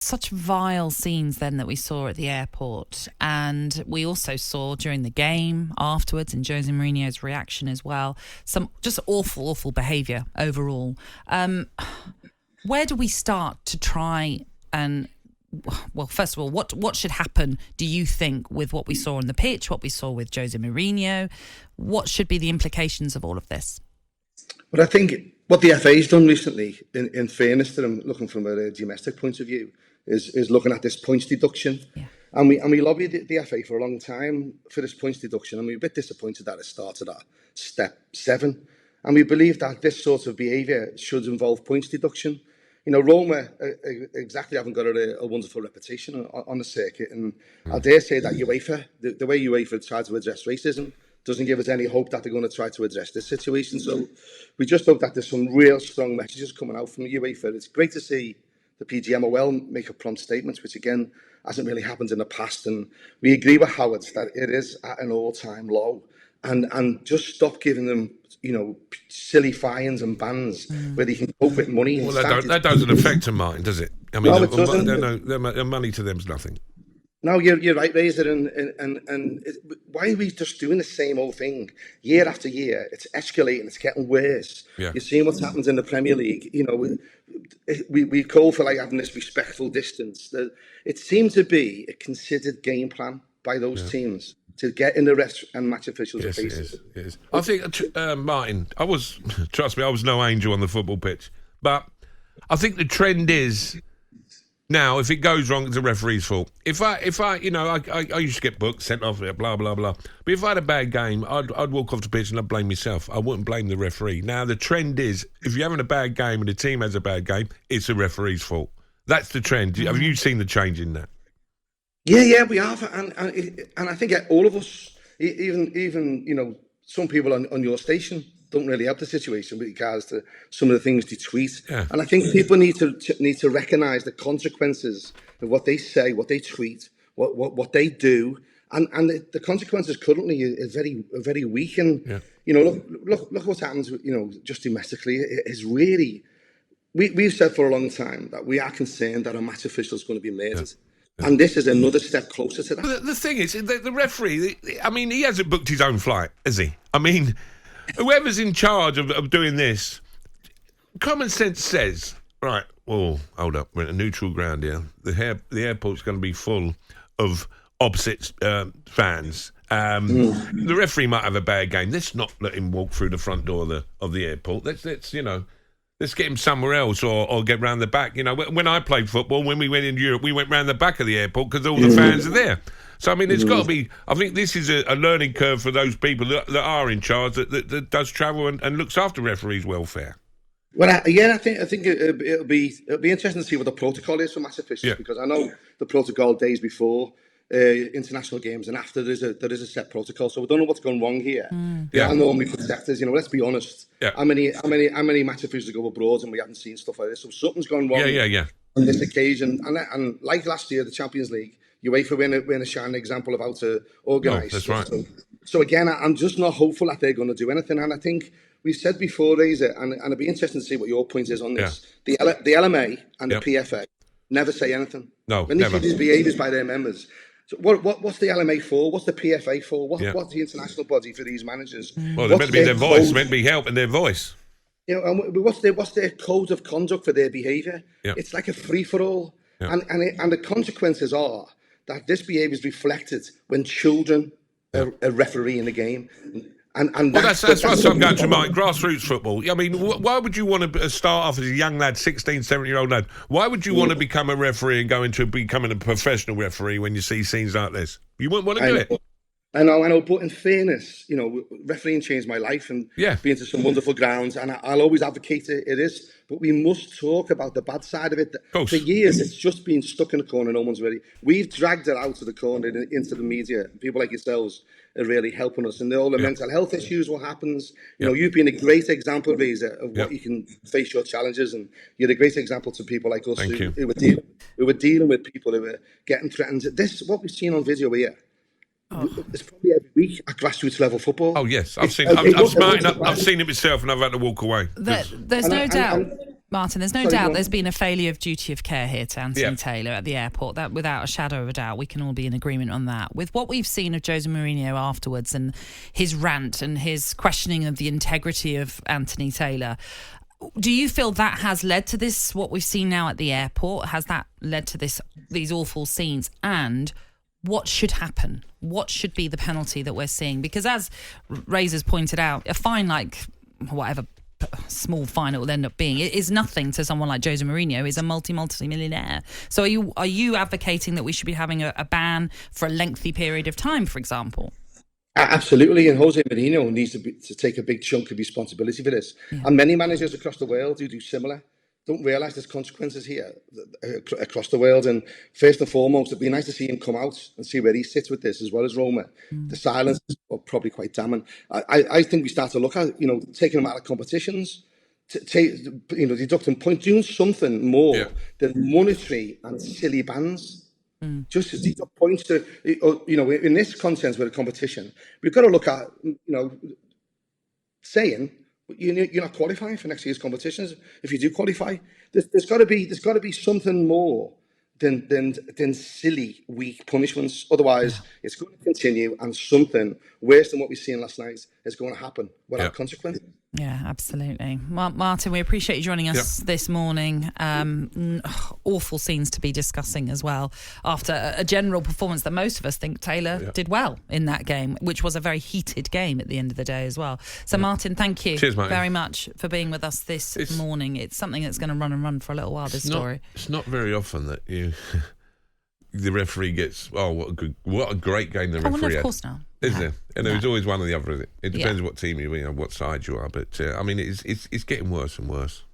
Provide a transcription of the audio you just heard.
such vile scenes then that we saw at the airport, and we also saw during the game afterwards in Jose Mourinho's reaction as well, some just awful behaviour overall. Where do we start to try and, well, first of all, what should happen, do you think, with what we saw on the pitch, what we saw with Jose Mourinho? What should be the implications of all of this? Well, I think what the FA's done recently, in fairness to them, looking from a domestic point of view, is looking at this points deduction. Yeah. And we lobbied the FA for a long time for this points deduction, and we were a bit disappointed that it started at step 7. And we believe that this sort of behaviour should involve points deduction. You know, Roma exactly haven't got a wonderful reputation on the circuit, and I dare say that UEFA, the way UEFA tried to address racism, doesn't give us any hope that they're going to try to address this situation. So we just hope that there's some real strong messages coming out from UEFA. It's great to see the PGMOL make a prompt statement, which again hasn't really happened in the past, and we agree with Howard that it is at an all-time low, and just stop giving them, you know, silly fines and bans where they can cope with money. Well, that doesn't affect them, Martin, does it? I mean, no, it doesn't. Their money to them's nothing. No, you're right, Razor, and why are we just doing the same old thing year after year? It's escalating, it's getting worse. Yeah. You're seeing what's happened in the Premier League. You know, we call for like having this respectful distance. It seems to be a considered game plan by those teams to get in the refs and match officials' faces. It is. I think, Martin, trust me, I was no angel on the football pitch, but I think the trend is, now, if it goes wrong, it's a referee's fault. If I, you know, I used to get booked, sent off, blah, blah, blah. But if I had a bad game, I'd walk off the pitch and I'd blame myself. I wouldn't blame the referee. Now, the trend is, if you're having a bad game and the team has a bad game, it's the referee's fault. That's the trend. Have you seen the change in that? Yeah, we have. And I think all of us, even you know, some people on your station don't really help the situation with regards to some of the things they tweet. Yeah. And I think people need to recognise the consequences of what they say, what they tweet, what they do, and the consequences currently are very weak. And you know, look what's happened. You know, just domestically, it is really. We've said for a long time that we are concerned that a match official is going to be murdered. Yeah. And this is another step closer to that. The thing is, the referee, I mean, he hasn't booked his own flight, has he? I mean, whoever's in charge of doing this, common sense says, right, well, hold up, we're at a neutral ground here. The airport's going to be full of opposite fans. The referee might have a bad game. Let's not let him walk through the front door of the airport. Let's you know, let's get him somewhere else or get round the back. You know, when I played football, when we went in Europe, we went round the back of the airport because all the fans are there. So, I mean, it's got to be... I think this is a learning curve for those people that are in charge, that does travel and looks after referees' welfare. Well, I think it'll be interesting to see what the protocol is for match officials, because I know the protocol days before international games and after there is a set protocol, so we don't know what's gone wrong here. I normally put sectors, you know, let's be honest. How many match officials go abroad and we haven't seen stuff like this? So something's gone wrong on this occasion. And like last year, the Champions League, UEFA win a shining example of how to organise. That's right. So again, I'm just not hopeful that they're going to do anything. And I think we've said before, Razor, and it'd be interesting to see what your point is on this. The LMA and the PFA never say anything. No, when they see these behaviours by their members. So what's the LMA for? What's the PFA for? What's the international body for these managers? Well, they're meant to be their voice. They're meant to be helping their voice. You know, and what's their code of conduct for their behaviour? It's like a free for all, and the consequences are that this behaviour is reflected when children are refereeing the game. And that's what I'm going to mind. Grassroots football. I mean, why would you want to start off as a young lad, 16, 17-year-old lad? Why would you want to become a referee and go into becoming a professional referee when you see scenes like this? You wouldn't want to do it. I know, but in fairness, you know, refereeing changed my life and been to some wonderful grounds, and I'll always advocate it. It is, but we must talk about the bad side of it. For years, it's just been stuck in the corner. No one's really. We've dragged it out of the corner into the media. People like yourselves are really helping us, and all the mental health issues. What happens? You know, you've been a great example, Razor, of what you can face your challenges, and you're a great example to people like us who were dealing with people who were getting threatened. This, what we've seen on video here. It's probably every week at grassroots level football. Oh yes, I've seen it myself, and I've had to walk away. There's no doubt. Martin, there's no doubt there's been a failure of duty of care here to Anthony Taylor at the airport. That, without a shadow of a doubt, we can all be in agreement on that. With what we've seen of Jose Mourinho afterwards and his rant and his questioning of the integrity of Anthony Taylor, do you feel that has led to this, what we've seen now at the airport? Has that led to these awful scenes? And what should happen? What should be the penalty that we're seeing? Because as Razor's pointed out, a fine like whatever small fine it will end up being, it is nothing to someone like Jose Mourinho. He's a multi-millionaire. So are you advocating that we should be having a ban for a lengthy period of time, for example? Absolutely, and Jose Mourinho needs to take a big chunk of responsibility for this. And many managers across the world who do similar don't realise there's consequences here across the world. And first and foremost, it'd be nice to see him come out and see where he sits with this, as well as Roma. The silence is probably quite damning. I think we start to look at, taking him out of competitions, deducting points, doing something more than monetary and silly bans. Just as deduct points to, in this context with a competition, we've got to look at, saying, you're not qualifying for next year's competitions. If you do qualify, there's got to be something more than silly, weak punishments. Otherwise, it's going to continue, and something worse than what we've seen last night is going to happen without consequences. Yeah, absolutely. Martin, we appreciate you joining us this morning. Awful scenes to be discussing as well, after a general performance that most of us think Taylor did well in that game, which was a very heated game at the end of the day as well. So, Martin, thank you very much for being with us this morning. It's something that's going to run for a little while, this story. It's not very often that the referee gets, what a great game the referee had. Of course not. Isn't it? And there's always one or the other, is it? It depends what team you're in, what side you are. But, it's getting worse and worse.